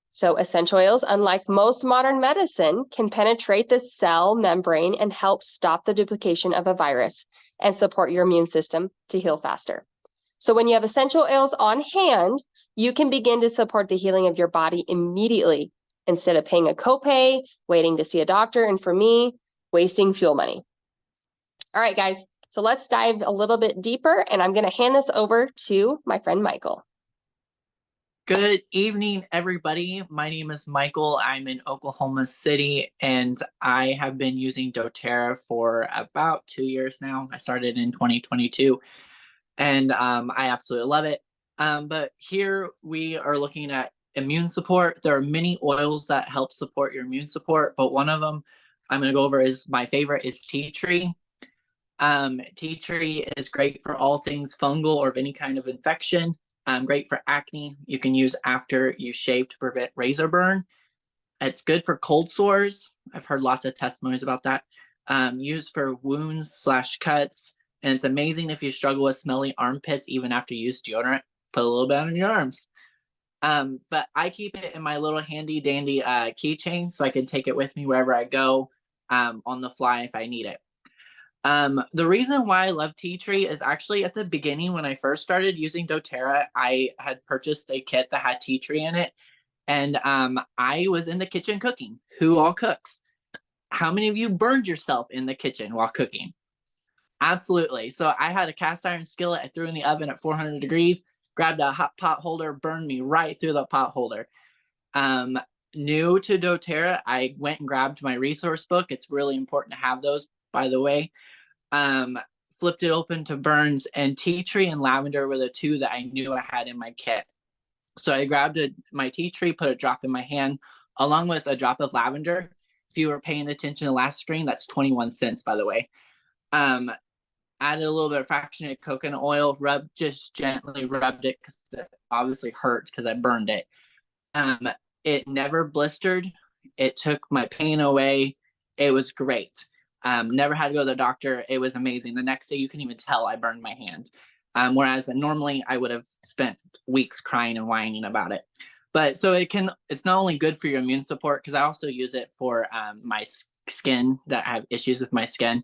So essential oils, unlike most modern medicine, can penetrate the cell membrane and help stop the duplication of a virus and support your immune system to heal faster. So when you have essential oils on hand, you can begin to support the healing of your body immediately instead of paying a copay, waiting to see a doctor, and for me, wasting fuel money. All right, guys, so let's dive a little bit deeper, and I'm going to hand this over to my friend Michael. Good evening, everybody. My name is Michael. I'm in Oklahoma City, and I have been using doTERRA for about 2 years now. I started in 2022, and I absolutely love it. But here we are looking at immune support. There are many oils that help support your immune support, but one of them I'm going to go over is my favorite is tea tree. Tea tree is great for all things fungal or of any kind of infection. Great for acne. You can use after you shave to prevent razor burn. It's good for cold sores. I've heard lots of testimonies about that. Used for wounds/cuts. And it's amazing if you struggle with smelly armpits even after you use deodorant. Put a little bit on your arms. But I keep it in my little handy dandy keychain so I can take it with me wherever I go on the fly if I need it. The reason why I love tea tree is actually at the beginning when I first started using doTERRA, I had purchased a kit that had tea tree in it. And I was in the kitchen cooking. Who all cooks? How many of you burned yourself in the kitchen while cooking? Absolutely. So I had a cast iron skillet I threw in the oven at 400 degrees, grabbed a hot pot holder, burned me right through the pot holder. New to doTERRA, I went and grabbed my resource book. It's really important to have those, by the way. Flipped it open to burns, and tea tree and lavender were the two that I knew I had in my kit. So I grabbed my tea tree, put a drop in my hand, along with a drop of lavender. If you were paying attention to the last screen, that's 21 cents, by the way. Added a little bit of fractionated coconut oil, just gently rubbed it because it obviously hurt because I burned it. It never blistered. It took my pain away. It was great. Never had to go to the doctor. It was amazing. The next day, you can even tell I burned my hand. Whereas normally I would have spent weeks crying and whining about it. But so it's not only good for your immune support, because I also use it for my skin that I have issues with my skin.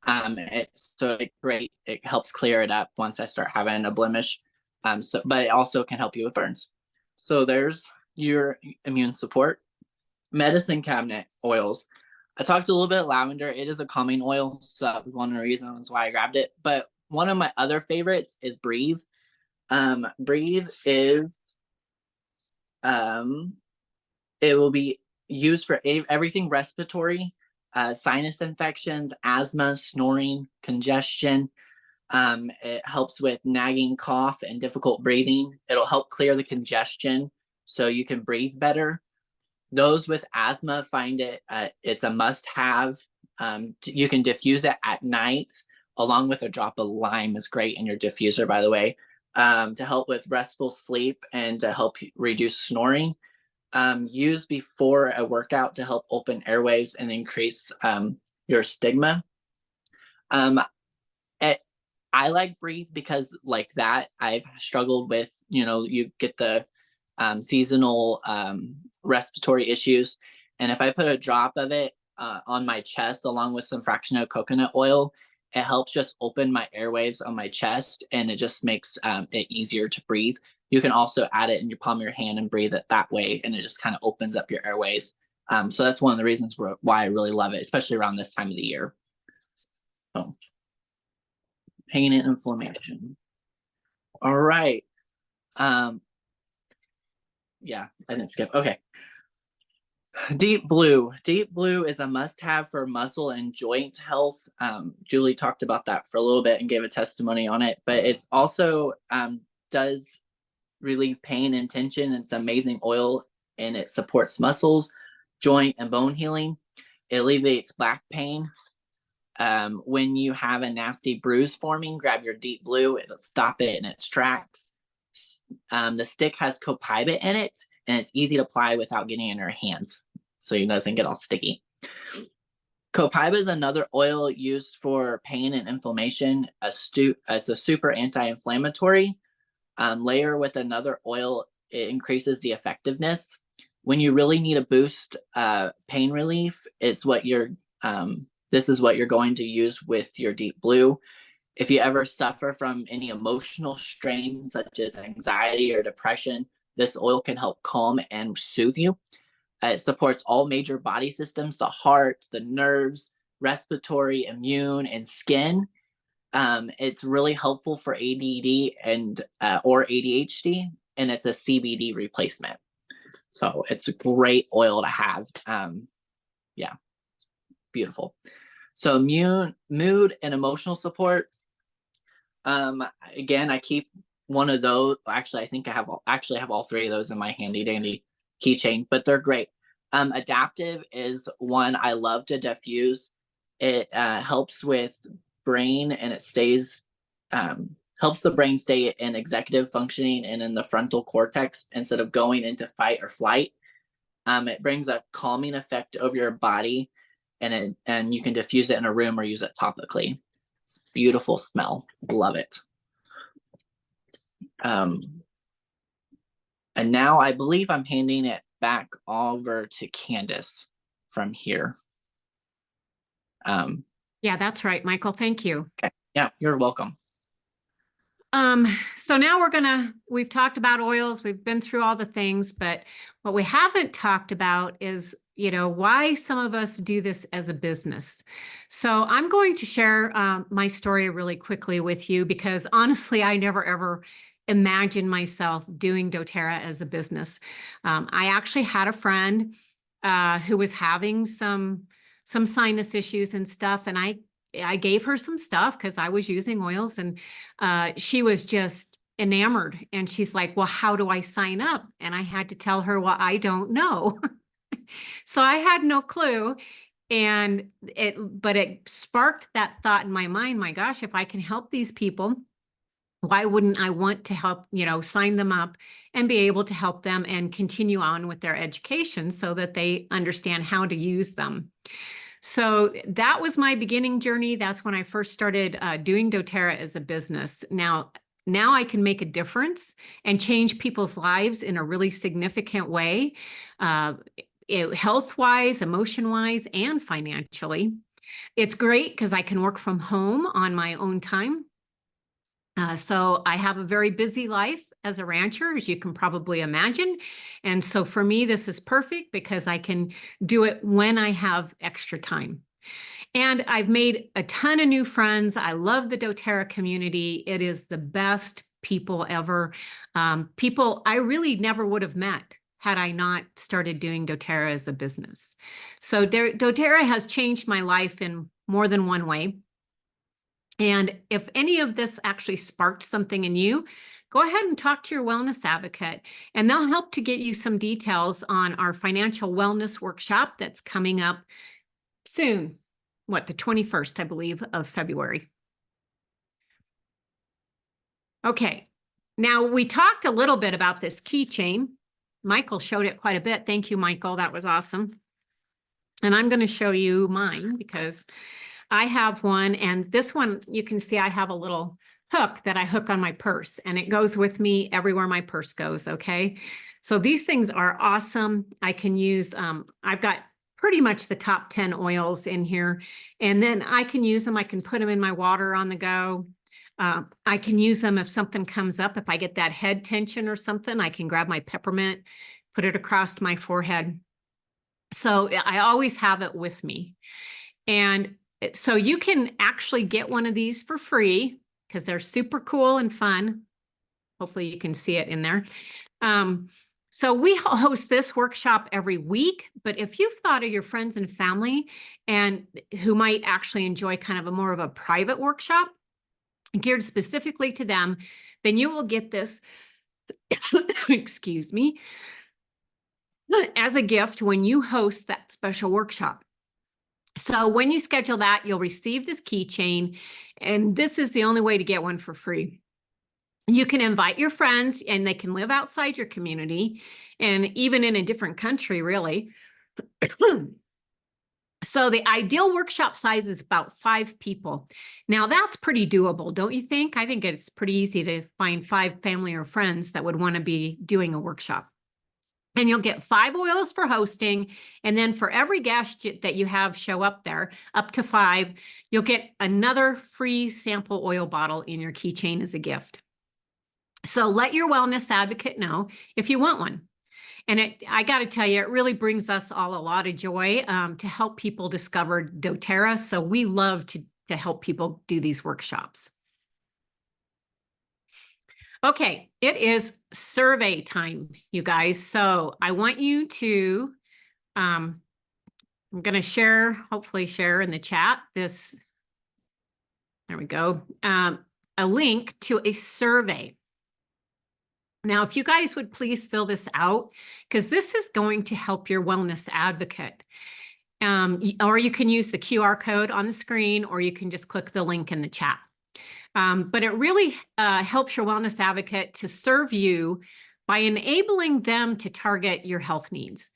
It's great. It helps clear it up once I start having a blemish. But it also can help you with burns. So there's your immune support. Medicine cabinet oils. I talked a little bit of lavender. It is a calming oil, so that was one of the reasons why I grabbed it. But one of my other favorites is Breathe. Breathe is it will be used for everything respiratory, sinus infections, asthma, snoring, congestion. It helps with nagging cough and difficult breathing. It'll help clear the congestion so you can breathe better. Those with asthma find it's a must-have. You can diffuse it at night, along with a drop of lime is great in your diffuser, by the way, to help with restful sleep and to help reduce snoring. Use before a workout to help open airways and increase your stigma. I like Breathe because like that, I've struggled with, you get the seasonal respiratory issues. And if I put a drop of it on my chest along with some fractionated coconut oil, it helps just open my airwaves on my chest, and it just makes it easier to breathe. You can also add it in your palm of your hand and breathe it that way, and it just kind of opens up your airways. So that's one of the reasons why I really love it, especially around this time of the year. So, pain and inflammation. All right. Yeah, I didn't skip. Okay. Deep Blue. Deep Blue is a must-have for muscle and joint health. Julie talked about that for a little bit and gave a testimony on it, but it's also does relieve pain and tension. It's amazing oil, and it supports muscles, joint, and bone healing. It alleviates back pain. When you have a nasty bruise forming, grab your deep blue. It'll stop it in its tracks. The stick has copaiba in it, and it's easy to apply without getting in your hands, so it doesn't get all sticky. Copaiba is another oil used for pain and inflammation. It's a super anti-inflammatory. Layer with another oil, it increases the effectiveness. When you really need a boost pain relief, it's what you're this is what you're going to use with your deep blue. If you ever suffer from any emotional strain, such as anxiety or depression, this oil can help calm and soothe you. It supports all major body systems, the heart, the nerves, respiratory, immune, and skin. It's really helpful for ADD and or ADHD, and it's a CBD replacement. So it's a great oil to have. Yeah, beautiful. So mood and emotional support. Again, I keep one of those. Actually, I think I have all three of those in my handy dandy keychain, but they're great. Adaptive is one I love to diffuse. It helps with brain, and it stays helps the brain stay in executive functioning and in the frontal cortex instead of going into fight or flight. It brings a calming effect over your body, and you can diffuse it in a room or use it topically. It's a beautiful smell. Love it. And now I believe I'm handing it back over to Candace from here. Yeah, that's right, Michael. Thank you. Okay. Yeah, you're welcome. So now we've talked about oils, we've been through all the things, but what we haven't talked about is, why some of us do this as a business. So I'm going to share my story really quickly with you, because honestly, I never ever imagined myself doing doTERRA as a business. I actually had a friend who was having some sinus issues and stuff, and I gave her some stuff because I was using oils, and she was just enamored. And she's like, well, how do I sign up? And I had to tell her, well, I don't know. So I had no clue. And but it sparked that thought in my mind, my gosh, if I can help these people, why wouldn't I want to help, sign them up and be able to help them and continue on with their education so that they understand how to use them. So that was my beginning journey. That's when I first started doing doTERRA as a business. Now I can make a difference and change people's lives in a really significant way, health-wise, emotion-wise, and financially. It's great because I can work from home on my own time. So I have a very busy life as a rancher, as you can probably imagine. And so for me, this is perfect because I can do it when I have extra time. And I've made a ton of new friends. I love the doTERRA community. It is the best people ever. People I really never would have met had I not started doing doTERRA as a business. So doTERRA has changed my life in more than one way. And if any of this actually sparked something in you, go ahead and talk to your wellness advocate, and they'll help to get you some details on our financial wellness workshop that's coming up soon. The 21st, I believe, of February. Okay, now we talked a little bit about this keychain. Michael showed it quite a bit. Thank you, Michael. That was awesome. And I'm going to show you mine because I have one, and this one, you can see I have a little hook that I hook on my purse, and it goes with me everywhere my purse goes, okay? So these things are awesome. I can use, I've got pretty much the top 10 oils in here, and then I can use them. I can put them in my water on the go. I can use them if something comes up. If I get that head tension or something, I can grab my peppermint, put it across my forehead. So I always have it with me. And so you can actually get one of these for free because they're super cool and fun. Hopefully you can see it in there. So we host this workshop every week, but if you've thought of your friends and family and who might actually enjoy kind of more of a private workshop geared specifically to them, then you will get this excuse me, as a gift when you host that special workshop. So when you schedule that, you'll receive this keychain, and this is the only way to get one for free. You can invite your friends, and they can live outside your community and even in a different country, really. So the ideal workshop size is about 5 people. Now that's pretty doable, don't you think? I think it's pretty easy to find 5 family or friends that would want to be doing a workshop. And you'll get 5 oils for hosting. And then for every guest that you have show up there, up to 5, you'll get another free sample oil bottle in your keychain as a gift. So let your wellness advocate know if you want one. And I got to tell you, it really brings us all a lot of joy to help people discover doTERRA. So we love to help people do these workshops. Okay, it is survey time, you guys. So I want you to, I'm going to share, hopefully share in the chat this, there we go, a link to a survey. Now, if you guys would please fill this out, because this is going to help your wellness advocate. Or you can use the QR code on the screen, or you can just click the link in the chat. But it really helps your wellness advocate to serve you by enabling them to target your health needs.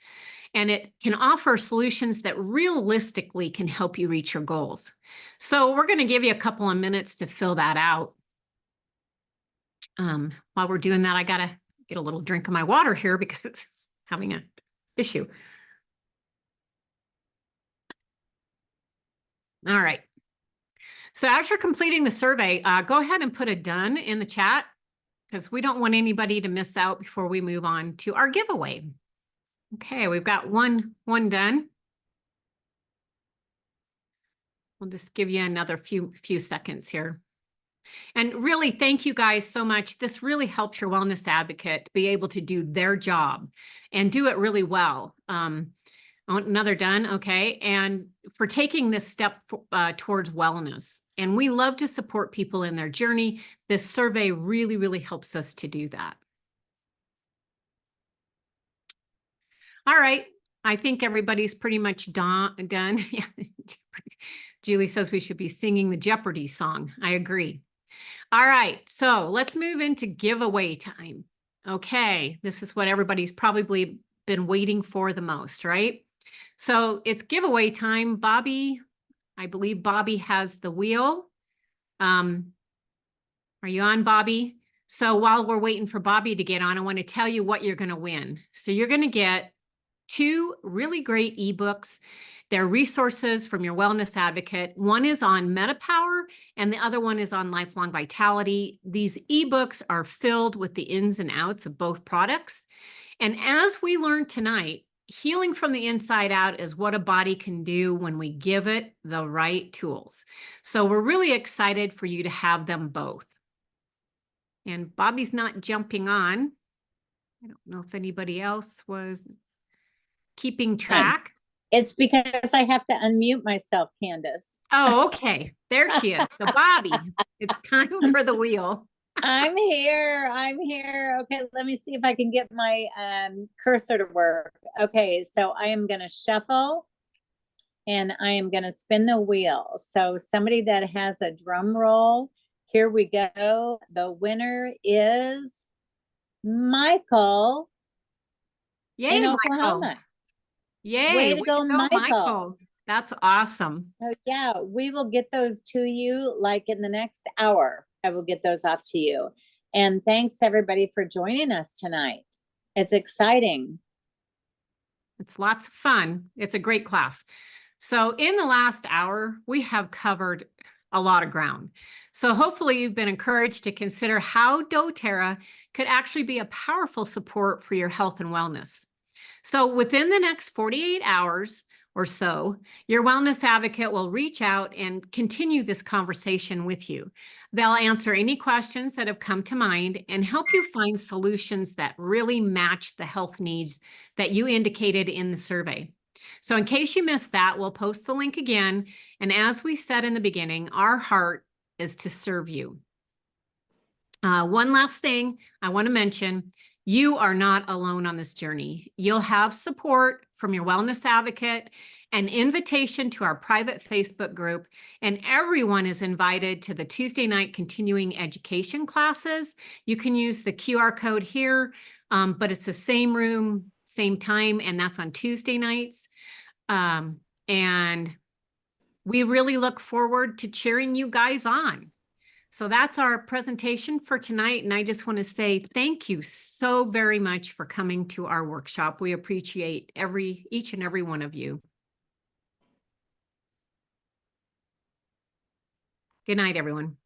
And it can offer solutions that realistically can help you reach your goals. So we're going to give you a couple of minutes to fill that out. While we're doing that, I got to get a little drink of my water here because I'm having an issue. All right. So as you're completing the survey, go ahead and put a done in the chat because we don't want anybody to miss out before we move on to our giveaway. Okay, we've got one done. We'll just give you another few seconds here. And really, thank you guys so much. This really helps your wellness advocate be able to do their job and do it really well. Another done, okay. And for taking this step towards wellness. And we love to support people in their journey. This survey really, really helps us to do that. All right. I think everybody's pretty much done. Yeah. Julie says we should be singing the Jeopardy song. I agree. All right, so let's move into giveaway time. Okay, this is what everybody's probably been waiting for the most, right? So it's giveaway time. Bobby, I believe Bobby has the wheel. Are you on, Bobby? So while we're waiting for Bobby to get on, I want to tell you what you're going to win. So you're going to get 2 really great ebooks. They're resources from your wellness advocate. One is on Metapower and the other one is on lifelong vitality. These ebooks are filled with the ins and outs of both products. And as we learned tonight, healing from the inside out is what a body can do when we give it the right tools. So we're really excited for you to have them both. And Bobby's not jumping on. I don't know if anybody else was keeping track. It's because I have to unmute myself, Candace. Oh, okay. There she is. So Bobby, it's time for the wheel. I'm here. Okay, let me see if I can get my cursor to work. Okay, so I am going to shuffle and I am going to spin the wheel. So somebody that has a drum roll, here we go. The winner is Michael in Oklahoma. Michael. Yay. Way to go, Michael. That's awesome. So yeah, we will get those to you like in the next hour. I will get those off to you. And thanks everybody for joining us tonight. It's exciting. It's lots of fun. It's a great class. So in the last hour, we have covered a lot of ground. So hopefully you've been encouraged to consider how doTERRA could actually be a powerful support for your health and wellness. So within the next 48 hours or so, your wellness advocate will reach out and continue this conversation with you. They'll answer any questions that have come to mind and help you find solutions that really match the health needs that you indicated in the survey. So in case you missed that, we'll post the link again. And as we said in the beginning, our heart is to serve you. One last thing I want to mention, you are not alone on this journey. You'll have support from your wellness advocate, an invitation to our private Facebook group, and everyone is invited to the Tuesday night continuing education classes. You can use the QR code here, but it's the same room, same time, and that's on Tuesday nights. And we really look forward to cheering you guys on. So that's our presentation for tonight. And I just want to say thank you so very much for coming to our workshop. We appreciate each and every one of you. Good night, everyone.